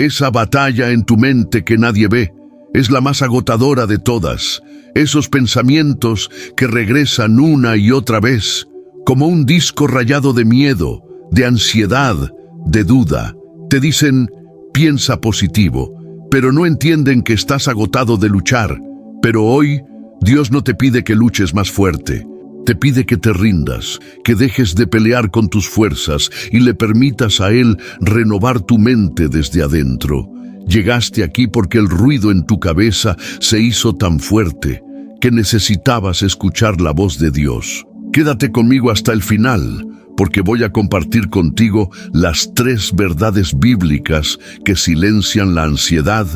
Esa batalla en tu mente que nadie ve es la más agotadora de todas. Esos pensamientos que regresan una y otra vez, como un disco rayado de miedo, de ansiedad, de duda. Te dicen, piensa positivo, pero no entienden que estás agotado de luchar. Pero hoy, Dios no te pide que luches más fuerte. Te pide que te rindas, que dejes de pelear con tus fuerzas y le permitas a Él renovar tu mente desde adentro. Llegaste aquí porque el ruido en tu cabeza se hizo tan fuerte que necesitabas escuchar la voz de Dios. Quédate conmigo hasta el final, porque voy a compartir contigo las 3 verdades bíblicas que silencian la ansiedad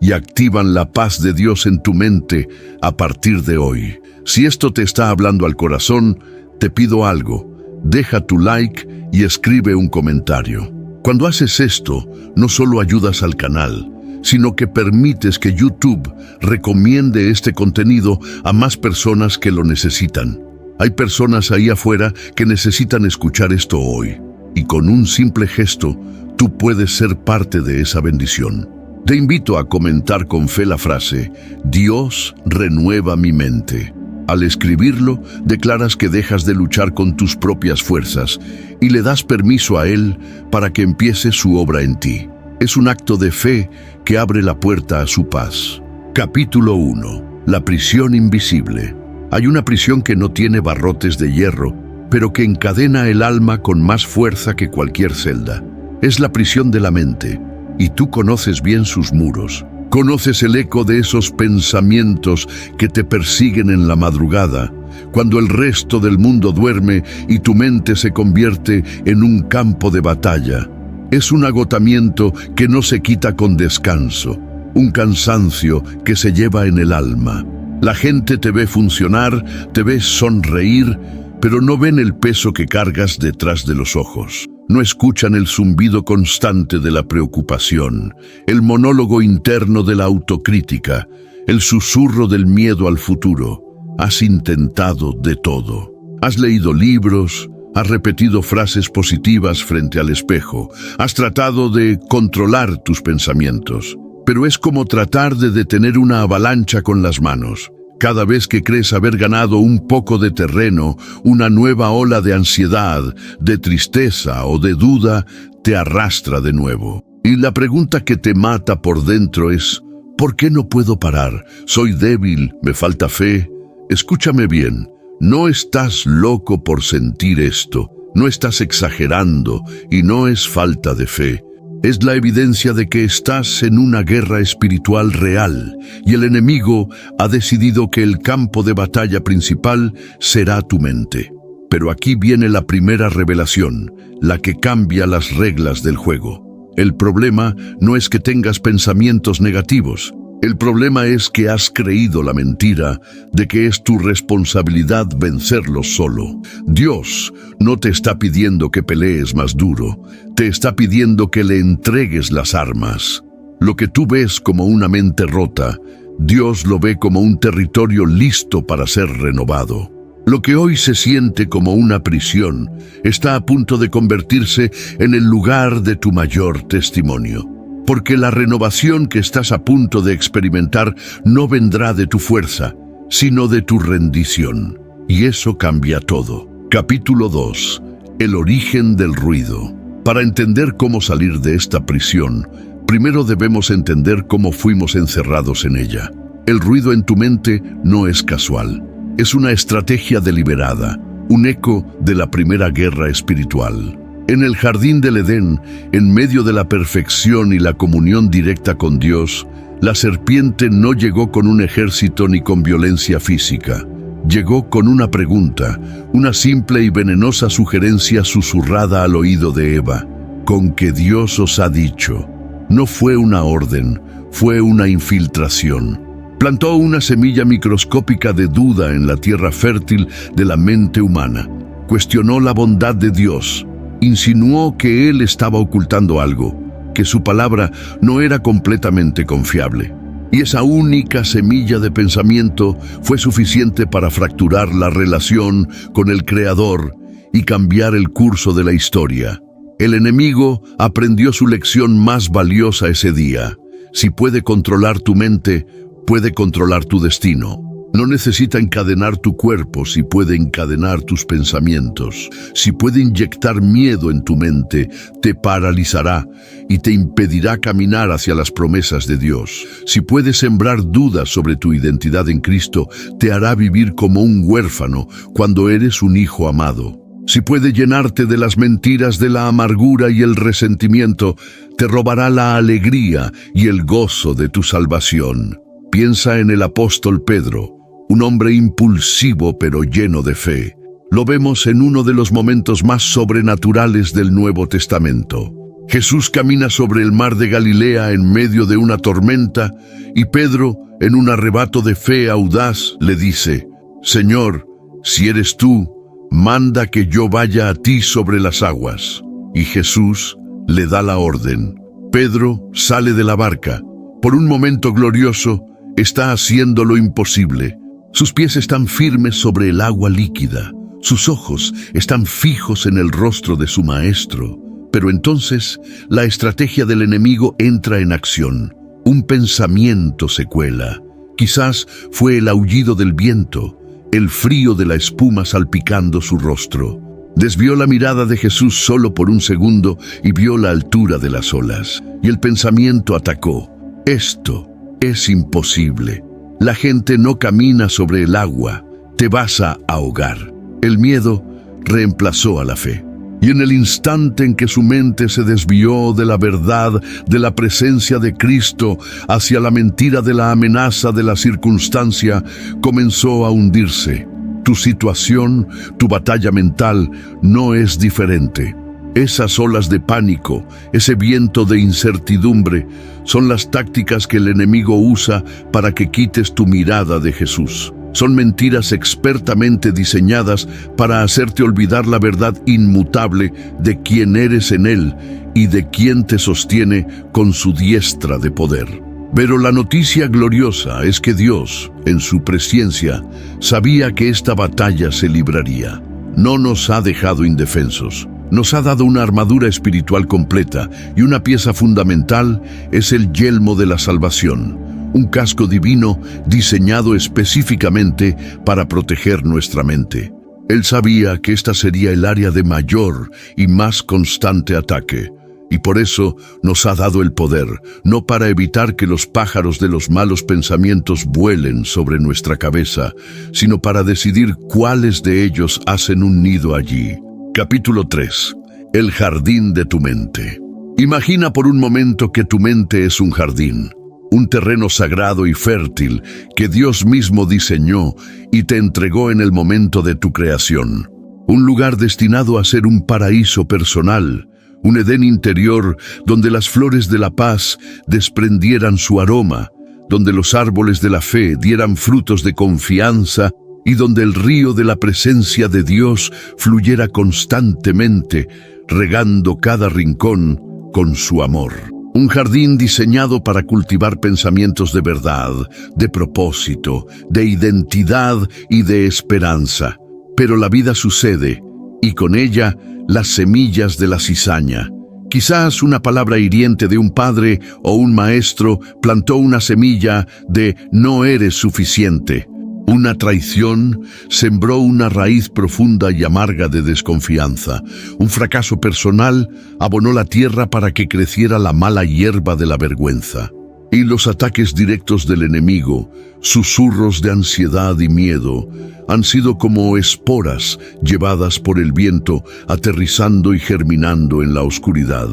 y activan la paz de Dios en tu mente a partir de hoy. Si esto te está hablando al corazón, te pido algo. Deja tu like y escribe un comentario. Cuando haces esto, no solo ayudas al canal, sino que permites que YouTube recomiende este contenido a más personas que lo necesitan. Hay personas ahí afuera que necesitan escuchar esto hoy, y con un simple gesto, tú puedes ser parte de esa bendición. Te invito a comentar con fe la frase, Dios renueva mi mente. Al escribirlo, declaras que dejas de luchar con tus propias fuerzas y le das permiso a Él para que empiece su obra en ti. Es un acto de fe que abre la puerta a su paz. Capítulo 1. La prisión invisible. Hay una prisión que no tiene barrotes de hierro, pero que encadena el alma con más fuerza que cualquier celda. Es la prisión de la mente, y tú conoces bien sus muros. Conoces el eco de esos pensamientos que te persiguen en la madrugada, cuando el resto del mundo duerme y tu mente se convierte en un campo de batalla. Es un agotamiento que no se quita con descanso, un cansancio que se lleva en el alma. La gente te ve funcionar, te ve sonreír, pero no ven el peso que cargas detrás de los ojos. No escuchan el zumbido constante de la preocupación, el monólogo interno de la autocrítica, el susurro del miedo al futuro. Has intentado de todo. Has leído libros, has repetido frases positivas frente al espejo, has tratado de controlar tus pensamientos. Pero es como tratar de detener una avalancha con las manos. Cada vez que crees haber ganado un poco de terreno, una nueva ola de ansiedad, de tristeza o de duda te arrastra de nuevo. Y la pregunta que te mata por dentro es, ¿por qué no puedo parar? Soy débil, me falta fe. Escúchame bien, no estás loco por sentir esto, no estás exagerando y no es falta de fe. Es la evidencia de que estás en una guerra espiritual real y el enemigo ha decidido que el campo de batalla principal será tu mente. Pero aquí viene la primera revelación, la que cambia las reglas del juego. El problema no es que tengas pensamientos negativos. El problema es que has creído la mentira de que es tu responsabilidad vencerlos solo. Dios no te está pidiendo que pelees más duro, te está pidiendo que le entregues las armas. Lo que tú ves como una mente rota, Dios lo ve como un territorio listo para ser renovado. Lo que hoy se siente como una prisión está a punto de convertirse en el lugar de tu mayor testimonio. Porque la renovación que estás a punto de experimentar no vendrá de tu fuerza, sino de tu rendición. Y eso cambia todo. Capítulo 2. El origen del ruido. Para entender cómo salir de esta prisión, primero debemos entender cómo fuimos encerrados en ella. El ruido en tu mente no es casual. Es una estrategia deliberada, un eco de la primera guerra espiritual. En el jardín del Edén, en medio de la perfección y la comunión directa con Dios, la serpiente no llegó con un ejército ni con violencia física. Llegó con una pregunta, una simple y venenosa sugerencia susurrada al oído de Eva. ¿Con qué Dios os ha dicho? No fue una orden, fue una infiltración. Plantó una semilla microscópica de duda en la tierra fértil de la mente humana. Cuestionó la bondad de Dios. Insinuó que Él estaba ocultando algo, que su palabra no era completamente confiable. Y esa única semilla de pensamiento fue suficiente para fracturar la relación con el Creador y cambiar el curso de la historia. El enemigo aprendió su lección más valiosa ese día. Si puede controlar tu mente, puede controlar tu destino. No necesita encadenar tu cuerpo si puede encadenar tus pensamientos. Si puede inyectar miedo en tu mente, te paralizará y te impedirá caminar hacia las promesas de Dios. Si puede sembrar dudas sobre tu identidad en Cristo, te hará vivir como un huérfano cuando eres un hijo amado. Si puede llenarte de las mentiras de la amargura y el resentimiento, te robará la alegría y el gozo de tu salvación. Piensa en el apóstol Pedro, un hombre impulsivo pero lleno de fe. Lo vemos en uno de los momentos más sobrenaturales del Nuevo Testamento. Jesús camina sobre el mar de Galilea en medio de una tormenta y Pedro, en un arrebato de fe audaz, le dice: «Señor, si eres tú, manda que yo vaya a ti sobre las aguas». Y Jesús le da la orden. Pedro sale de la barca. Por un momento glorioso, está haciendo lo imposible. Sus pies están firmes sobre el agua líquida. Sus ojos están fijos en el rostro de su maestro. Pero entonces, la estrategia del enemigo entra en acción. Un pensamiento se cuela. Quizás fue el aullido del viento, el frío de la espuma salpicando su rostro. Desvió la mirada de Jesús solo por un segundo y vio la altura de las olas. Y el pensamiento atacó: «Esto es imposible. La gente no camina sobre el agua. Te vas a ahogar». El miedo reemplazó a la fe. Y en el instante en que su mente se desvió de la verdad, de la presencia de Cristo, hacia la mentira de la amenaza de la circunstancia, comenzó a hundirse. Tu situación, tu batalla mental, no es diferente. Esas olas de pánico, ese viento de incertidumbre, son las tácticas que el enemigo usa para que quites tu mirada de Jesús. Son mentiras expertamente diseñadas para hacerte olvidar la verdad inmutable de quién eres en Él y de quién te sostiene con su diestra de poder. Pero la noticia gloriosa es que Dios, en su presciencia, sabía que esta batalla se libraría. No nos ha dejado indefensos. Nos ha dado una armadura espiritual completa y una pieza fundamental es el yelmo de la salvación, un casco divino diseñado específicamente para proteger nuestra mente. Él sabía que esta sería el área de mayor y más constante ataque, y por eso nos ha dado el poder, no para evitar que los pájaros de los malos pensamientos vuelen sobre nuestra cabeza, sino para decidir cuáles de ellos hacen un nido allí. Capítulo 3. El jardín de tu mente. Imagina por un momento que tu mente es un jardín, un terreno sagrado y fértil que Dios mismo diseñó y te entregó en el momento de tu creación. Un lugar destinado a ser un paraíso personal, un Edén interior donde las flores de la paz desprendieran su aroma, donde los árboles de la fe dieran frutos de confianza y donde el río de la presencia de Dios fluyera constantemente, regando cada rincón con su amor. Un jardín diseñado para cultivar pensamientos de verdad, de propósito, de identidad y de esperanza. Pero la vida sucede, y con ella las semillas de la cizaña. Quizás una palabra hiriente de un padre o un maestro plantó una semilla de «no eres suficiente». Una traición sembró una raíz profunda y amarga de desconfianza. Un fracaso personal abonó la tierra para que creciera la mala hierba de la vergüenza. Y los ataques directos del enemigo, susurros de ansiedad y miedo, han sido como esporas llevadas por el viento, aterrizando y germinando en la oscuridad.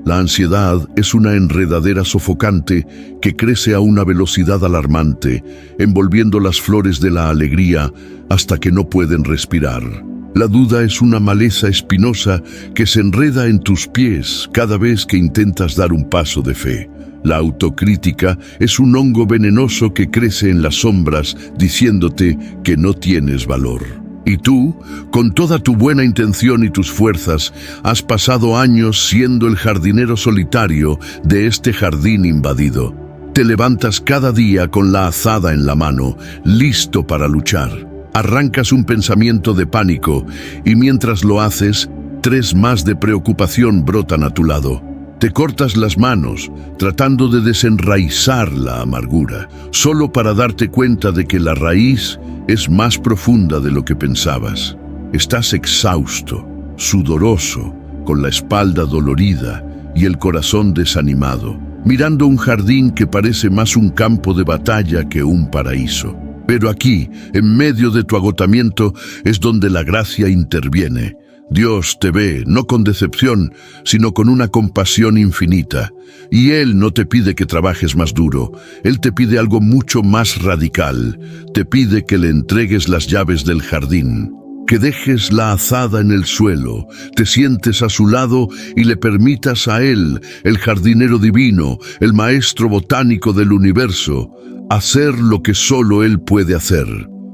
La ansiedad es una enredadera sofocante que crece a una velocidad alarmante, envolviendo las flores de la alegría hasta que no pueden respirar. La duda es una maleza espinosa que se enreda en tus pies cada vez que intentas dar un paso de fe. La autocrítica es un hongo venenoso que crece en las sombras diciéndote que no tienes valor. Y tú, con toda tu buena intención y tus fuerzas, has pasado años siendo el jardinero solitario de este jardín invadido. Te levantas cada día con la azada en la mano, listo para luchar. Arrancas un pensamiento de pánico y mientras lo haces, 3 más de preocupación brotan a tu lado. Te cortas las manos tratando de desenraizar la amargura, solo para darte cuenta de que la raíz es más profunda de lo que pensabas. Estás exhausto, sudoroso, con la espalda dolorida y el corazón desanimado, mirando un jardín que parece más un campo de batalla que un paraíso. Pero aquí, en medio de tu agotamiento, es donde la gracia interviene. Dios te ve, no con decepción, sino con una compasión infinita. Y Él no te pide que trabajes más duro, Él te pide algo mucho más radical. Te pide que le entregues las llaves del jardín, que dejes la azada en el suelo, te sientes a su lado y le permitas a Él, el jardinero divino, el maestro botánico del universo, hacer lo que solo Él puede hacer.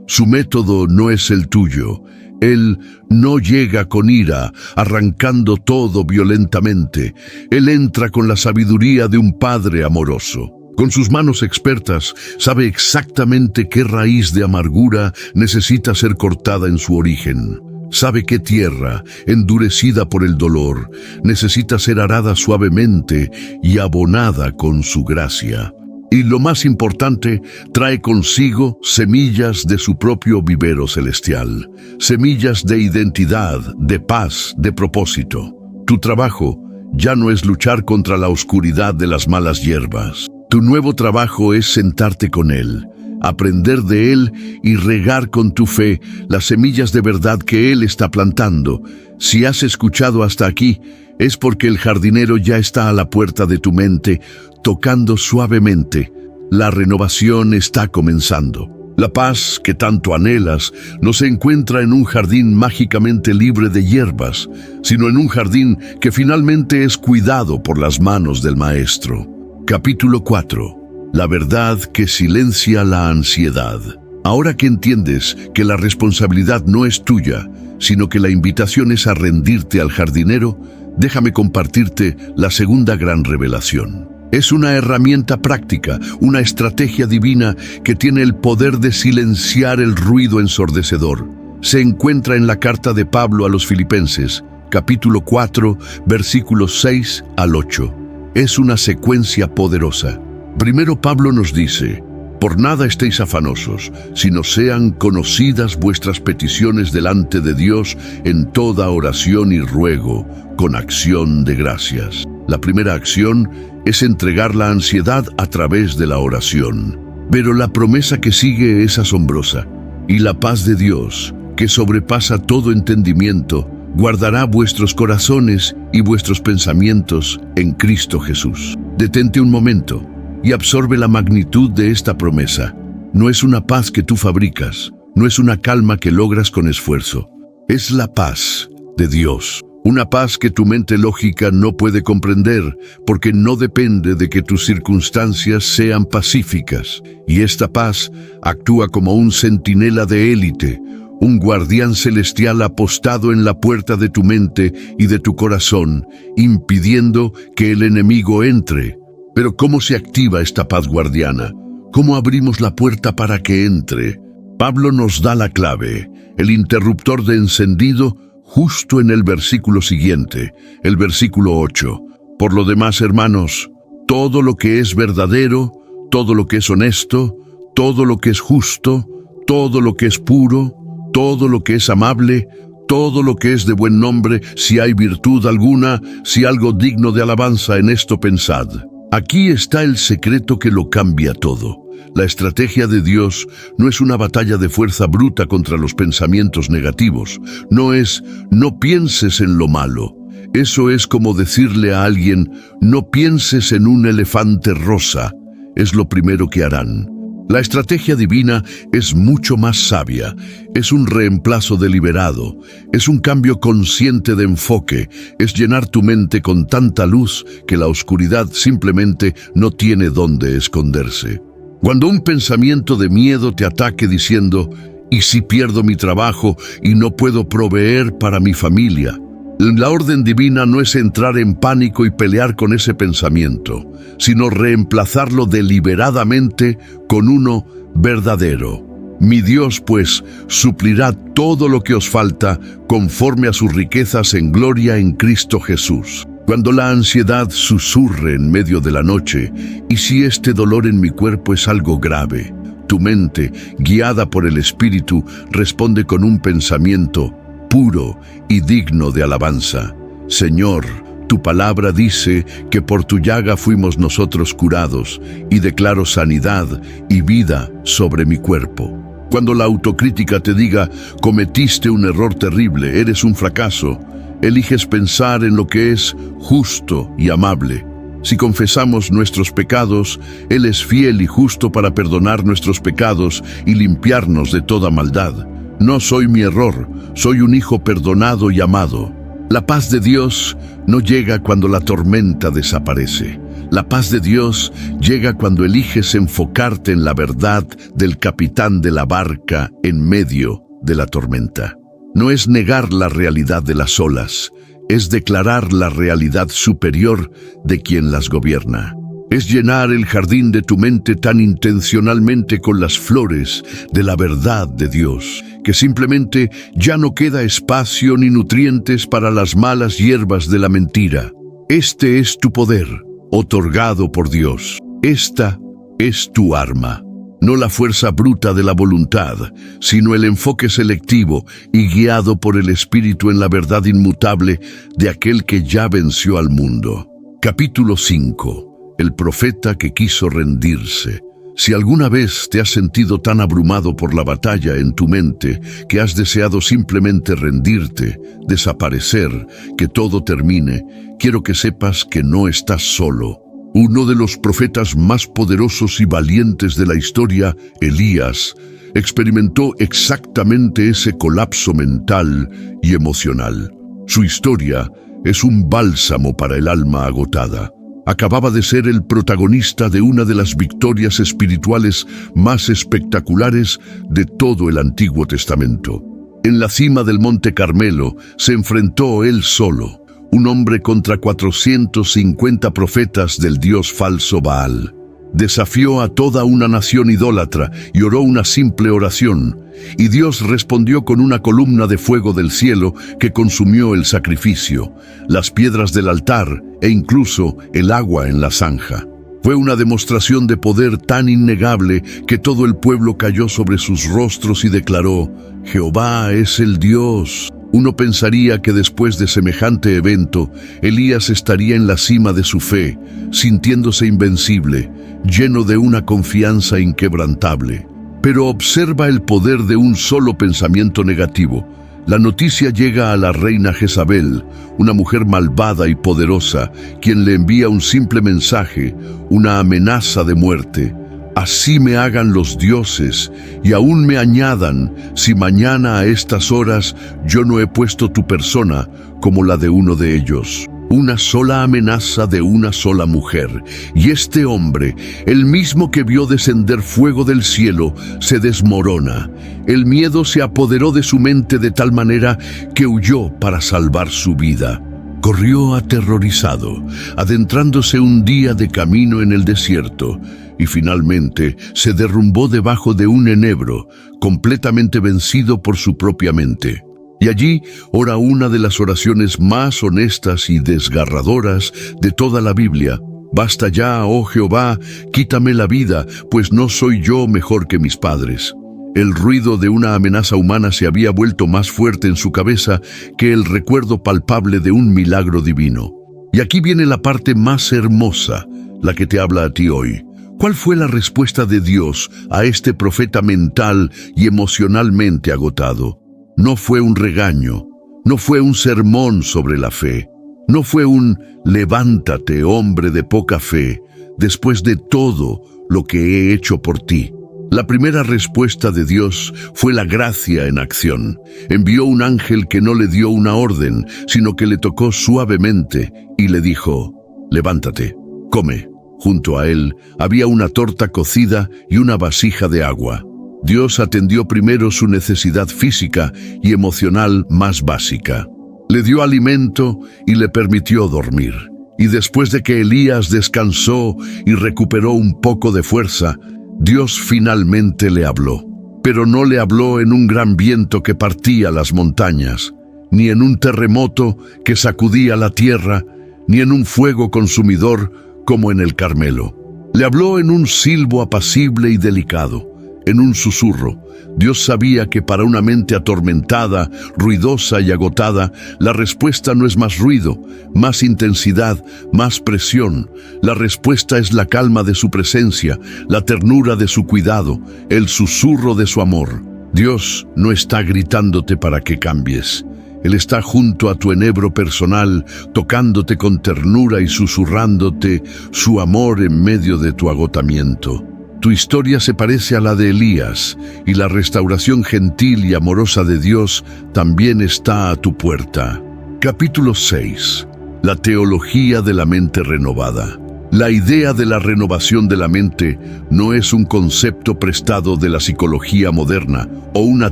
Su método no es el tuyo. Él no llega con ira, arrancando todo violentamente. Él entra con la sabiduría de un padre amoroso. Con sus manos expertas, sabe exactamente qué raíz de amargura necesita ser cortada en su origen. Sabe qué tierra, endurecida por el dolor, necesita ser arada suavemente y abonada con su gracia. Y lo más importante, trae consigo semillas de su propio vivero celestial, semillas de identidad, de paz, de propósito. Tu trabajo ya no es luchar contra la oscuridad de las malas hierbas. Tu nuevo trabajo es sentarte con Él, aprender de Él y regar con tu fe las semillas de verdad que Él está plantando. Si has escuchado hasta aquí, es porque el jardinero ya está a la puerta de tu mente, tocando suavemente. La renovación está comenzando. La paz que tanto anhelas no se encuentra en un jardín mágicamente libre de hierbas, sino en un jardín que finalmente es cuidado por las manos del Maestro. Capítulo 4. La verdad que silencia la ansiedad. Ahora que entiendes que la responsabilidad no es tuya, sino que la invitación es a rendirte al jardinero, déjame compartirte la segunda gran revelación. Es una herramienta práctica, una estrategia divina que tiene el poder de silenciar el ruido ensordecedor. Se encuentra en la carta de Pablo a los Filipenses, capítulo 4, versículos 6 al 8. Es una secuencia poderosa. Primero Pablo nos dice: por nada estéis afanosos, sino sean conocidas vuestras peticiones delante de Dios en toda oración y ruego, con acción de gracias. La primera acción es entregar la ansiedad a través de la oración. Pero la promesa que sigue es asombrosa. Y la paz de Dios, que sobrepasa todo entendimiento, guardará vuestros corazones y vuestros pensamientos en Cristo Jesús. Detente un momento y absorbe la magnitud de esta promesa. No es una paz que tú fabricas, no es una calma que logras con esfuerzo. Es la paz de Dios. Una paz que tu mente lógica no puede comprender, porque no depende de que tus circunstancias sean pacíficas. Y esta paz actúa como un centinela de élite, un guardián celestial apostado en la puerta de tu mente y de tu corazón, impidiendo que el enemigo entre. Pero ¿cómo se activa esta paz guardiana? ¿Cómo abrimos la puerta para que entre? Pablo nos da la clave, el interruptor de encendido, justo en el versículo siguiente, el versículo 8. Por lo demás, hermanos, todo lo que es verdadero, todo lo que es honesto, todo lo que es justo, todo lo que es puro, todo lo que es amable, todo lo que es de buen nombre, si hay virtud alguna, si algo digno de alabanza, en esto pensad. Aquí está el secreto que lo cambia todo. La estrategia de Dios no es una batalla de fuerza bruta contra los pensamientos negativos. No es, no pienses en lo malo. Eso es como decirle a alguien, no pienses en un elefante rosa. Es lo primero que harán. La estrategia divina es mucho más sabia. Es un reemplazo deliberado. Es un cambio consciente de enfoque. Es llenar tu mente con tanta luz que la oscuridad simplemente no tiene dónde esconderse. Cuando un pensamiento de miedo te ataque diciendo, ¿y si pierdo mi trabajo y no puedo proveer para mi familia? La orden divina no es entrar en pánico y pelear con ese pensamiento, sino reemplazarlo deliberadamente con uno verdadero. Mi Dios, pues, suplirá todo lo que os falta conforme a sus riquezas en gloria en Cristo Jesús. Cuando la ansiedad susurre en medio de la noche, y si este dolor en mi cuerpo es algo grave, tu mente, guiada por el Espíritu, responde con un pensamiento puro y digno de alabanza. Señor, tu palabra dice que por tu llaga fuimos nosotros curados, y declaro sanidad y vida sobre mi cuerpo. Cuando la autocrítica te diga, cometiste un error terrible, eres un fracaso, eliges pensar en lo que es justo y amable. Si confesamos nuestros pecados, Él es fiel y justo para perdonar nuestros pecados y limpiarnos de toda maldad. No soy mi error, soy un hijo perdonado y amado. La paz de Dios no llega cuando la tormenta desaparece. La paz de Dios llega cuando eliges enfocarte en la verdad del capitán de la barca en medio de la tormenta. No es negar la realidad de las olas, es declarar la realidad superior de quien las gobierna. Es llenar el jardín de tu mente tan intencionalmente con las flores de la verdad de Dios, que simplemente ya no queda espacio ni nutrientes para las malas hierbas de la mentira. Este es tu poder, otorgado por Dios. Esta es tu arma. No la fuerza bruta de la voluntad, sino el enfoque selectivo y guiado por el Espíritu en la verdad inmutable de aquel que ya venció al mundo. Capítulo 5. El profeta que quiso rendirse. Si alguna vez te has sentido tan abrumado por la batalla en tu mente que has deseado simplemente rendirte, desaparecer, que todo termine, quiero que sepas que no estás solo. Uno de los profetas más poderosos y valientes de la historia, Elías, experimentó exactamente ese colapso mental y emocional. Su historia es un bálsamo para el alma agotada. Acababa de ser el protagonista de una de las victorias espirituales más espectaculares de todo el Antiguo Testamento. En la cima del Monte Carmelo se enfrentó él solo, un hombre contra 450 profetas del dios falso Baal. Desafió a toda una nación idólatra y oró una simple oración, y Dios respondió con una columna de fuego del cielo que consumió el sacrificio, las piedras del altar e incluso el agua en la zanja. Fue una demostración de poder tan innegable que todo el pueblo cayó sobre sus rostros y declaró: Jehová es el Dios. Uno pensaría que después de semejante evento, Elías estaría en la cima de su fe, sintiéndose invencible, lleno de una confianza inquebrantable. Pero observa el poder de un solo pensamiento negativo. La noticia llega a la reina Jezabel, una mujer malvada y poderosa, quien le envía un simple mensaje, una amenaza de muerte. Así me hagan los dioses, y aún me añadan, si mañana a estas horas yo no he puesto tu persona como la de uno de ellos. Una sola amenaza de una sola mujer, y este hombre, el mismo que vio descender fuego del cielo, se desmorona. El miedo se apoderó de su mente de tal manera que huyó para salvar su vida. Corrió aterrorizado, adentrándose un día de camino en el desierto, y finalmente se derrumbó debajo de un enebro, completamente vencido por su propia mente. Y allí ora una de las oraciones más honestas y desgarradoras de toda la Biblia. Basta ya, oh Jehová, quítame la vida, pues no soy yo mejor que mis padres. El ruido de una amenaza humana se había vuelto más fuerte en su cabeza que el recuerdo palpable de un milagro divino. Y aquí viene la parte más hermosa, la que te habla a ti hoy. ¿Cuál fue la respuesta de Dios a este profeta mental y emocionalmente agotado? No fue un regaño, no fue un sermón sobre la fe, no fue un levántate, hombre de poca fe, después de todo lo que he hecho por ti. La primera respuesta de Dios fue la gracia en acción. Envió un ángel que no le dio una orden, sino que le tocó suavemente y le dijo: levántate, come. Junto a él había una torta cocida y una vasija de agua. Dios atendió primero su necesidad física y emocional más básica. Le dio alimento y le permitió dormir. Y después de que Elías descansó y recuperó un poco de fuerza, Dios finalmente le habló. pero no le habló en un gran viento que partía las montañas, ni en un terremoto que sacudía la tierra, ni en un fuego consumidor como en el Carmelo. Le habló en un silbo apacible y delicado, en un susurro. Dios sabía que para una mente atormentada, ruidosa y agotada, la respuesta no es más ruido, más intensidad, más presión. La respuesta es la calma de su presencia, la ternura de su cuidado, el susurro de su amor. Dios no está gritándote para que cambies. Él está junto a tu enebro personal, tocándote con ternura y susurrándote su amor en medio de tu agotamiento. Tu historia se parece a la de Elías, y la restauración gentil y amorosa de Dios también está a tu puerta. Capítulo 6. La teología de la mente renovada. La idea de la renovación de la mente no es un concepto prestado de la psicología moderna o una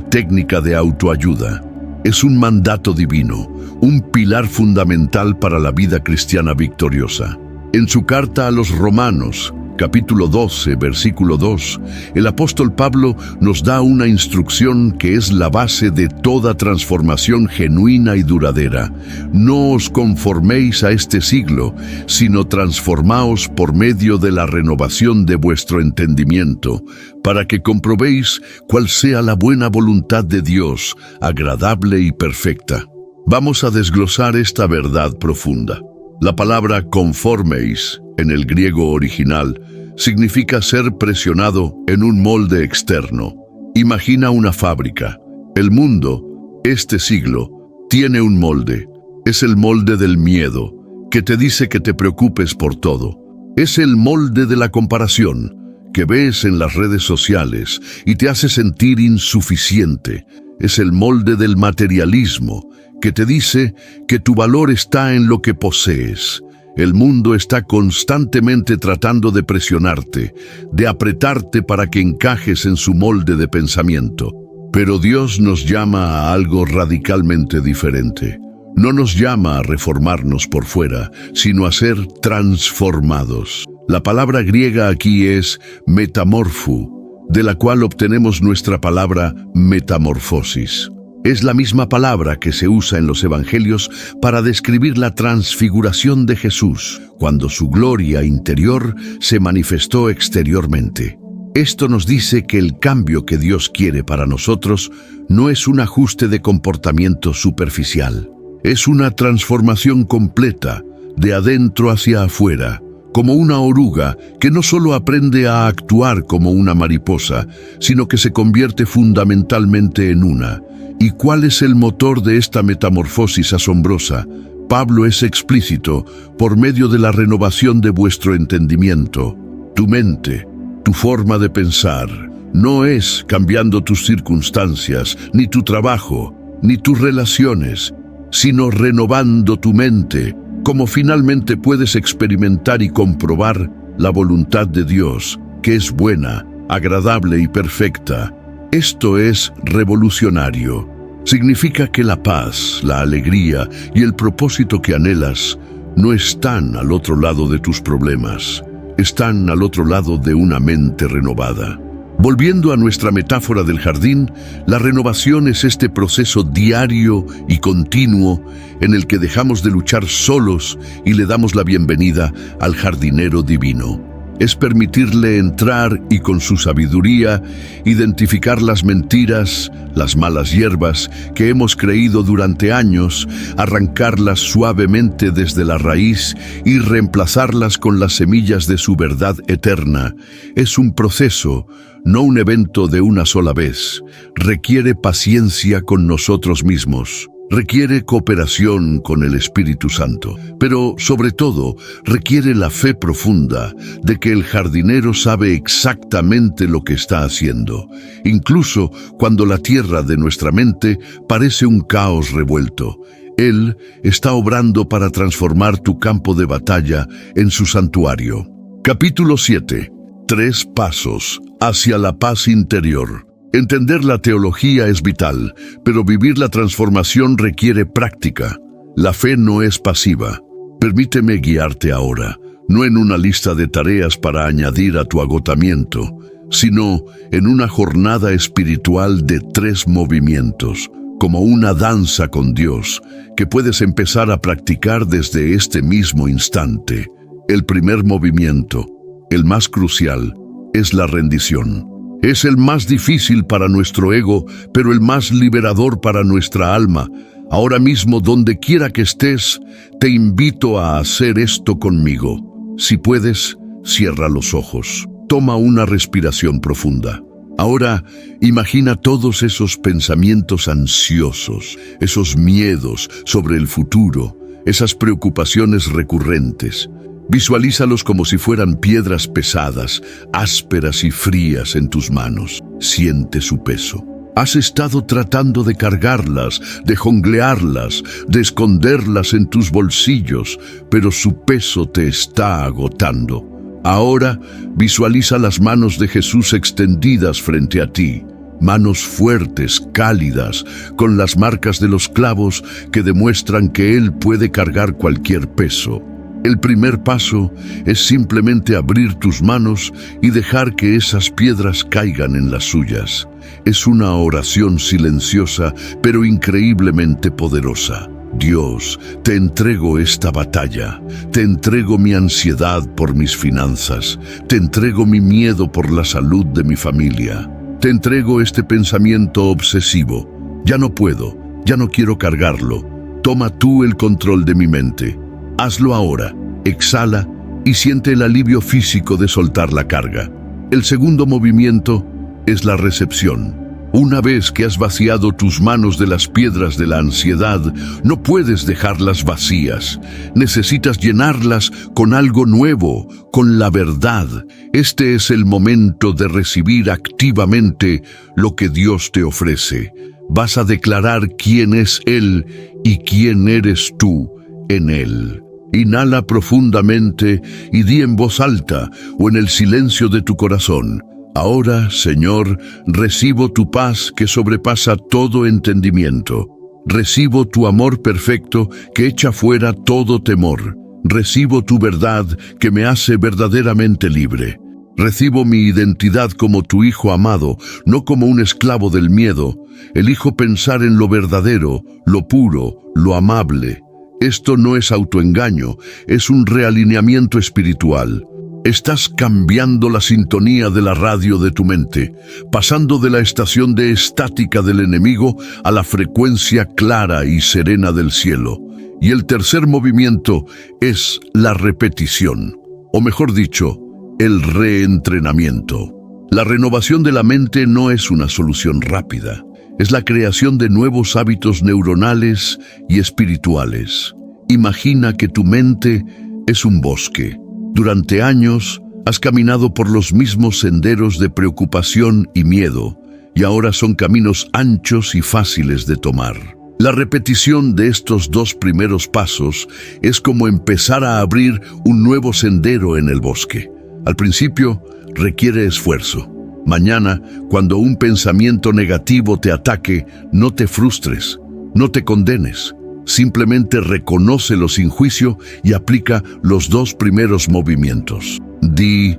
técnica de autoayuda. Es un mandato divino, un pilar fundamental para la vida cristiana victoriosa. En su carta a los Romanos, capítulo 12, versículo 2, el apóstol Pablo nos da una instrucción que es la base de toda transformación genuina y duradera. No os conforméis a este siglo, sino transformaos por medio de la renovación de vuestro entendimiento, para que comprobéis cuál sea la buena voluntad de Dios, agradable y perfecta. Vamos a desglosar esta verdad profunda. La palabra conforméis, en el griego original, significa ser presionado en un molde externo. Imagina una fábrica. El mundo, este siglo, tiene un molde. Es el molde del miedo, que te dice que te preocupes por todo. Es el molde de la comparación, que ves en las redes sociales y te hace sentir insuficiente. Es el molde del materialismo, que te dice que tu valor está en lo que posees. El mundo está constantemente tratando de presionarte, de apretarte para que encajes en su molde de pensamiento. Pero Dios nos llama a algo radicalmente diferente. No nos llama a reformarnos por fuera, sino a ser transformados. La palabra griega aquí es metamorfo, de la cual obtenemos nuestra palabra metamorfosis. Es la misma palabra que se usa en los evangelios para describir la transfiguración de Jesús, cuando su gloria interior se manifestó exteriormente. Esto nos dice que el cambio que Dios quiere para nosotros no es un ajuste de comportamiento superficial. Es una transformación completa, de adentro hacia afuera, como una oruga que no solo aprende a actuar como una mariposa, sino que se convierte fundamentalmente en una. ¿Y cuál es el motor de esta metamorfosis asombrosa? Pablo es explícito: por medio de la renovación de vuestro entendimiento. Tu mente, tu forma de pensar, no es cambiando tus circunstancias, ni tu trabajo, ni tus relaciones, sino renovando tu mente, como finalmente puedes experimentar y comprobar la voluntad de Dios, que es buena, agradable y perfecta. Esto es revolucionario. Significa que la paz, la alegría y el propósito que anhelas no están al otro lado de tus problemas, están al otro lado de una mente renovada. Volviendo a nuestra metáfora del jardín, la renovación es este proceso diario y continuo en el que dejamos de luchar solos y le damos la bienvenida al jardinero divino. Es permitirle entrar y con su sabiduría identificar las mentiras, las malas hierbas que hemos creído durante años, arrancarlas suavemente desde la raíz y reemplazarlas con las semillas de su verdad eterna. Es un proceso, no un evento de una sola vez. Requiere paciencia con nosotros mismos. Requiere cooperación con el Espíritu Santo, pero sobre todo requiere la fe profunda de que el jardinero sabe exactamente lo que está haciendo, incluso cuando la tierra de nuestra mente parece un caos revuelto. Él está obrando para transformar tu campo de batalla en su santuario. Capítulo 7. 3 pasos hacia la paz interior. Entender la teología es vital, pero vivir la transformación requiere práctica. La fe no es pasiva. Permíteme guiarte ahora, no en una lista de tareas para añadir a tu agotamiento, sino en una jornada espiritual de 3 movimientos, como una danza con Dios, que puedes empezar a practicar desde este mismo instante. El primer movimiento, el más crucial, es la rendición. Es el más difícil para nuestro ego, pero el más liberador para nuestra alma. Ahora mismo, donde quiera que estés, te invito a hacer esto conmigo. Si puedes, cierra los ojos. Toma una respiración profunda. Ahora, imagina todos esos pensamientos ansiosos, esos miedos sobre el futuro, esas preocupaciones recurrentes. Visualízalos como si fueran piedras pesadas, ásperas y frías en tus manos. Siente su peso. Has estado tratando de cargarlas, de jonglearlas, de esconderlas en tus bolsillos, pero su peso te está agotando. Ahora visualiza las manos de Jesús extendidas frente a ti. Manos fuertes, cálidas, con las marcas de los clavos que demuestran que Él puede cargar cualquier peso. El primer paso es simplemente abrir tus manos y dejar que esas piedras caigan en las suyas. Es una oración silenciosa, pero increíblemente poderosa. Dios, te entrego esta batalla, te entrego mi ansiedad por mis finanzas, te entrego mi miedo por la salud de mi familia, te entrego este pensamiento obsesivo. Ya no puedo, ya no quiero cargarlo. Toma tú el control de mi mente. Hazlo ahora, exhala y siente el alivio físico de soltar la carga. El segundo movimiento es la recepción. Una vez que has vaciado tus manos de las piedras de la ansiedad, no puedes dejarlas vacías. Necesitas llenarlas con algo nuevo, con la verdad. Este es el momento de recibir activamente lo que Dios te ofrece. Vas a declarar quién es Él y quién eres tú en Él. Inhala profundamente y di en voz alta o en el silencio de tu corazón: ahora, Señor, recibo tu paz que sobrepasa todo entendimiento. Recibo tu amor perfecto que echa fuera todo temor. Recibo tu verdad que me hace verdaderamente libre. Recibo mi identidad como tu hijo amado, no como un esclavo del miedo. Elijo pensar en lo verdadero, lo puro, lo amable. Esto no es autoengaño, es un realineamiento espiritual. Estás cambiando la sintonía de la radio de tu mente, pasando de la estación de estática del enemigo a la frecuencia clara y serena del cielo. Y el tercer movimiento es la repetición, o mejor dicho, el reentrenamiento. La renovación de la mente no es una solución rápida. Es la creación de nuevos hábitos neuronales y espirituales. Imagina que tu mente es un bosque. Durante años has caminado por los mismos senderos de preocupación y miedo, y ahora son caminos anchos y fáciles de tomar. La repetición de estos 2 primeros pasos es como empezar a abrir un nuevo sendero en el bosque. Al principio requiere esfuerzo. Mañana, cuando un pensamiento negativo te ataque, no te frustres, no te condenes. Simplemente reconócelo sin juicio y aplica los 2 primeros movimientos. Di: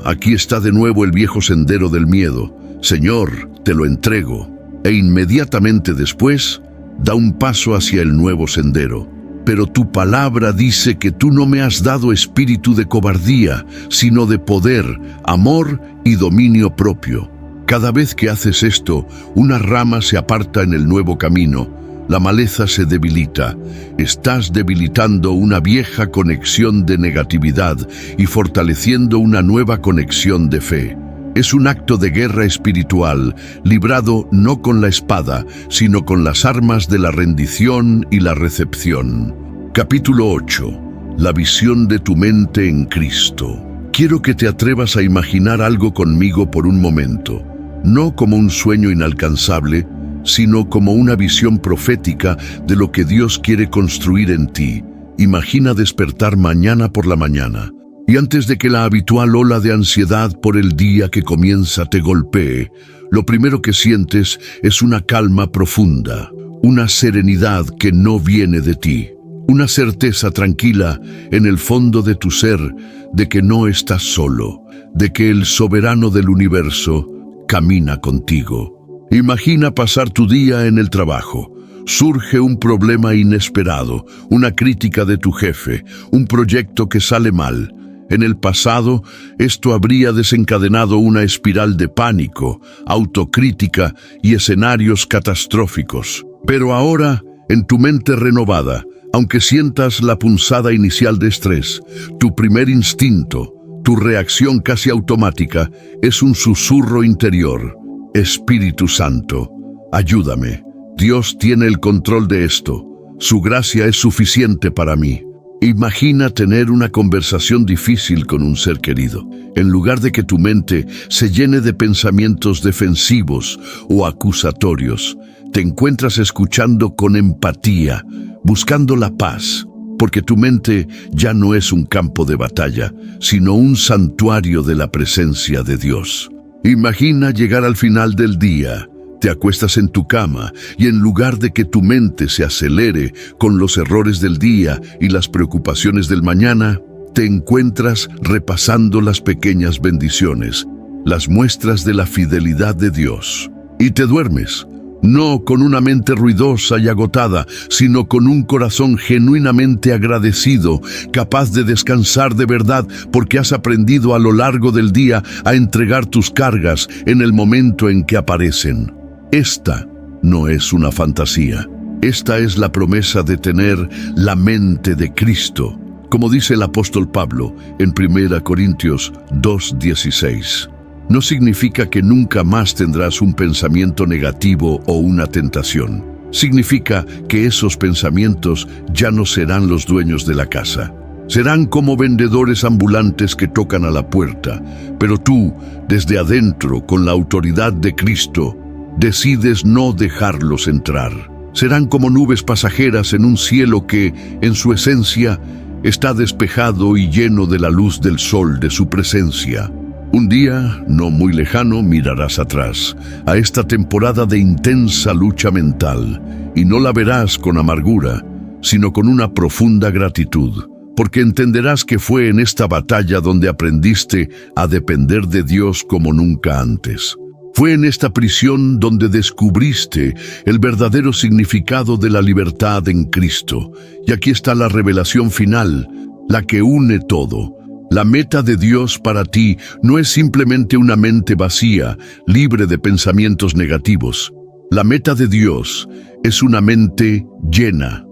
aquí está de nuevo el viejo sendero del miedo. Señor, te lo entrego. E inmediatamente después, da un paso hacia el nuevo sendero. Pero tu palabra dice que tú no me has dado espíritu de cobardía, sino de poder, amor y dominio propio. Cada vez que haces esto, una rama se aparta en el nuevo camino. La maleza se debilita. Estás debilitando una vieja conexión de negatividad y fortaleciendo una nueva conexión de fe. Es un acto de guerra espiritual, librado no con la espada, sino con las armas de la rendición y la recepción. Capítulo 8. La visión de tu mente en Cristo. Quiero que te atrevas a imaginar algo conmigo por un momento, no como un sueño inalcanzable, sino como una visión profética de lo que Dios quiere construir en ti. Imagina despertar mañana por la mañana, y antes de que la habitual ola de ansiedad por el día que comienza te golpee, lo primero que sientes es una calma profunda, una serenidad que no viene de ti, una certeza tranquila en el fondo de tu ser de que no estás solo, de que el soberano del universo camina contigo. Imagina pasar tu día en el trabajo. Surge un problema inesperado, una crítica de tu jefe, un proyecto que sale mal. En el pasado, esto habría desencadenado una espiral de pánico, autocrítica y escenarios catastróficos. Pero ahora, en tu mente renovada, aunque sientas la punzada inicial de estrés, tu primer instinto, tu reacción casi automática, es un susurro interior. Espíritu Santo, ayúdame. Dios tiene el control de esto. Su gracia es suficiente para mí. Imagina tener una conversación difícil con un ser querido. En lugar de que tu mente se llene de pensamientos defensivos o acusatorios, te encuentras escuchando con empatía, buscando la paz, porque tu mente ya no es un campo de batalla, sino un santuario de la presencia de Dios. Imagina llegar al final del día. Te acuestas en tu cama y en lugar de que tu mente se acelere con los errores del día y las preocupaciones del mañana, te encuentras repasando las pequeñas bendiciones, las muestras de la fidelidad de Dios. Y te duermes, no con una mente ruidosa y agotada, sino con un corazón genuinamente agradecido, capaz de descansar de verdad porque has aprendido a lo largo del día a entregar tus cargas en el momento en que aparecen. Esta no es una fantasía. Esta es la promesa de tener la mente de Cristo, como dice el apóstol Pablo en 1 Corintios 2:16. No significa que nunca más tendrás un pensamiento negativo o una tentación. Significa que esos pensamientos ya no serán los dueños de la casa. Serán como vendedores ambulantes que tocan a la puerta, pero tú, desde adentro, con la autoridad de Cristo, decides no dejarlos entrar. Serán como nubes pasajeras en un cielo que, en su esencia, está despejado y lleno de la luz del sol de su presencia. Un día, no muy lejano, mirarás atrás a esta temporada de intensa lucha mental y no la verás con amargura, sino con una profunda gratitud, porque entenderás que fue en esta batalla donde aprendiste a depender de Dios como nunca antes. Fue en esta prisión donde descubriste el verdadero significado de la libertad en Cristo. Y aquí está la revelación final, la que une todo. La meta de Dios para ti no es simplemente una mente vacía, libre de pensamientos negativos. La meta de Dios es una mente llena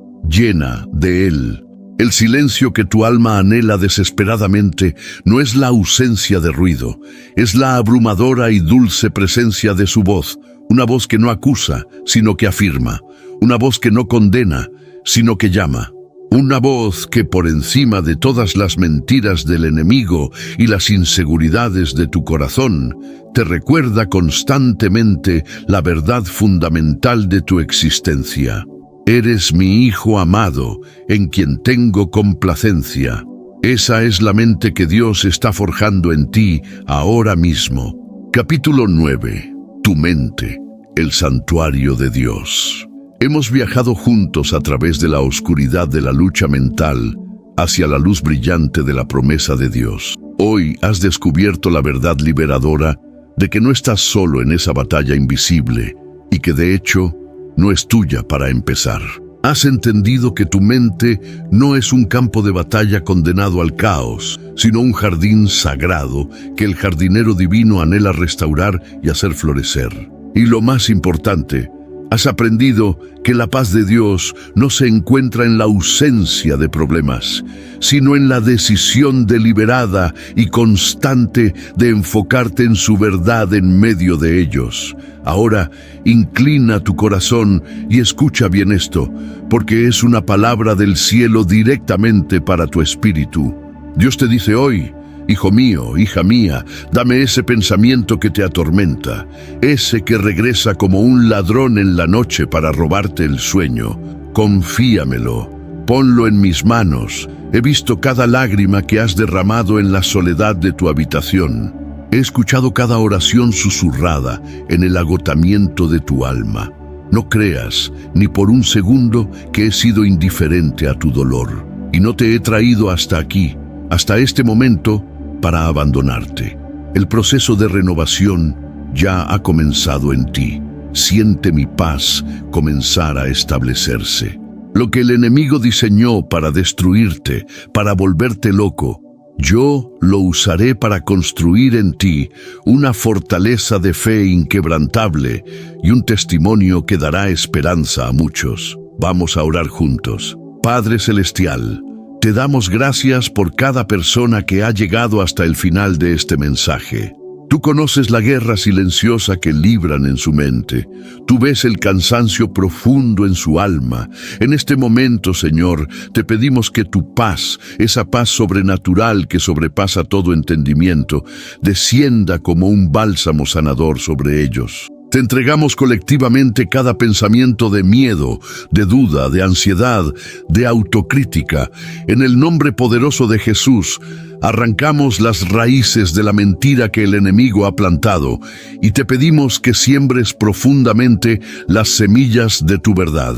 de Él. El silencio que tu alma anhela desesperadamente no es la ausencia de ruido, es la abrumadora y dulce presencia de su voz, una voz que no acusa, sino que afirma, una voz que no condena, sino que llama, una voz que por encima de todas las mentiras del enemigo y las inseguridades de tu corazón, te recuerda constantemente la verdad fundamental de tu existencia. Eres mi Hijo amado, en quien tengo complacencia. Esa es la mente que Dios está forjando en ti ahora mismo. Capítulo 9. Tu mente, el santuario de Dios. Hemos viajado juntos a través de la oscuridad de la lucha mental hacia la luz brillante de la promesa de Dios. Hoy has descubierto la verdad liberadora de que no estás solo en esa batalla invisible y que de hecho no es tuya para empezar. Has entendido que tu mente no es un campo de batalla condenado al caos, sino un jardín sagrado que el jardinero divino anhela restaurar y hacer florecer. Y lo más importante, has aprendido que la paz de Dios no se encuentra en la ausencia de problemas, sino en la decisión deliberada y constante de enfocarte en su verdad en medio de ellos. Ahora, inclina tu corazón y escucha bien esto, porque es una palabra del cielo directamente para tu espíritu. Dios te dice hoy: hijo mío, hija mía, dame ese pensamiento que te atormenta, ese que regresa como un ladrón en la noche para robarte el sueño. Confíamelo, ponlo en mis manos. He visto cada lágrima que has derramado en la soledad de tu habitación. He escuchado cada oración susurrada en el agotamiento de tu alma. No creas, ni por un segundo, que he sido indiferente a tu dolor. Y no te he traído hasta aquí hasta este momento para abandonarte. El proceso de renovación ya ha comenzado en ti. Siente mi paz comenzar a establecerse. Lo que el enemigo diseñó para destruirte, para volverte loco, yo lo usaré para construir en ti una fortaleza de fe inquebrantable y un testimonio que dará esperanza a muchos. Vamos a orar juntos. Padre Celestial, te damos gracias por cada persona que ha llegado hasta el final de este mensaje. Tú conoces la guerra silenciosa que libran en su mente. Tú ves el cansancio profundo en su alma. En este momento, Señor, te pedimos que tu paz, esa paz sobrenatural que sobrepasa todo entendimiento, descienda como un bálsamo sanador sobre ellos. Te entregamos colectivamente cada pensamiento de miedo, de duda, de ansiedad, de autocrítica. En el nombre poderoso de Jesús, arrancamos las raíces de la mentira que el enemigo ha plantado y te pedimos que siembres profundamente las semillas de tu verdad.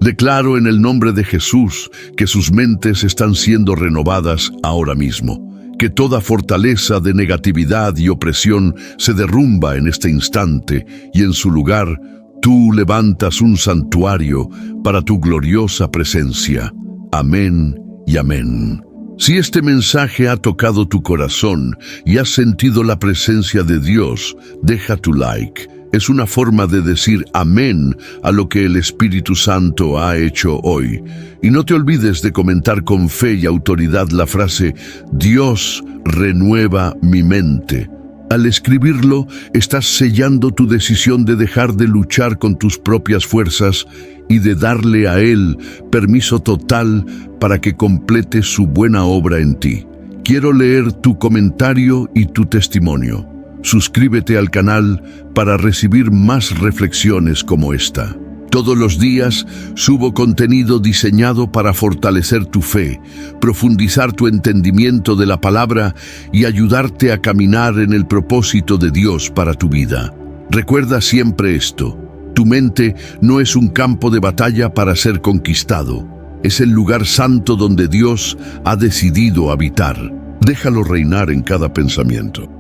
Declaro en el nombre de Jesús que sus mentes están siendo renovadas ahora mismo. Que toda fortaleza de negatividad y opresión se derrumba en este instante y en su lugar tú levantas un santuario para tu gloriosa presencia. Amén y amén. Si este mensaje ha tocado tu corazón y has sentido la presencia de Dios, deja tu like. Es una forma de decir amén a lo que el Espíritu Santo ha hecho hoy. Y no te olvides de comentar con fe y autoridad la frase Dios renueva mi mente. Al escribirlo, estás sellando tu decisión de dejar de luchar con tus propias fuerzas y de darle a Él permiso total para que complete su buena obra en ti. Quiero leer tu comentario y tu testimonio. Suscríbete al canal para recibir más reflexiones como esta. Todos los días subo contenido diseñado para fortalecer tu fe, profundizar tu entendimiento de la palabra y ayudarte a caminar en el propósito de Dios para tu vida. Recuerda siempre esto: tu mente no es un campo de batalla para ser conquistado. Es el lugar santo donde Dios ha decidido habitar. Déjalo reinar en cada pensamiento.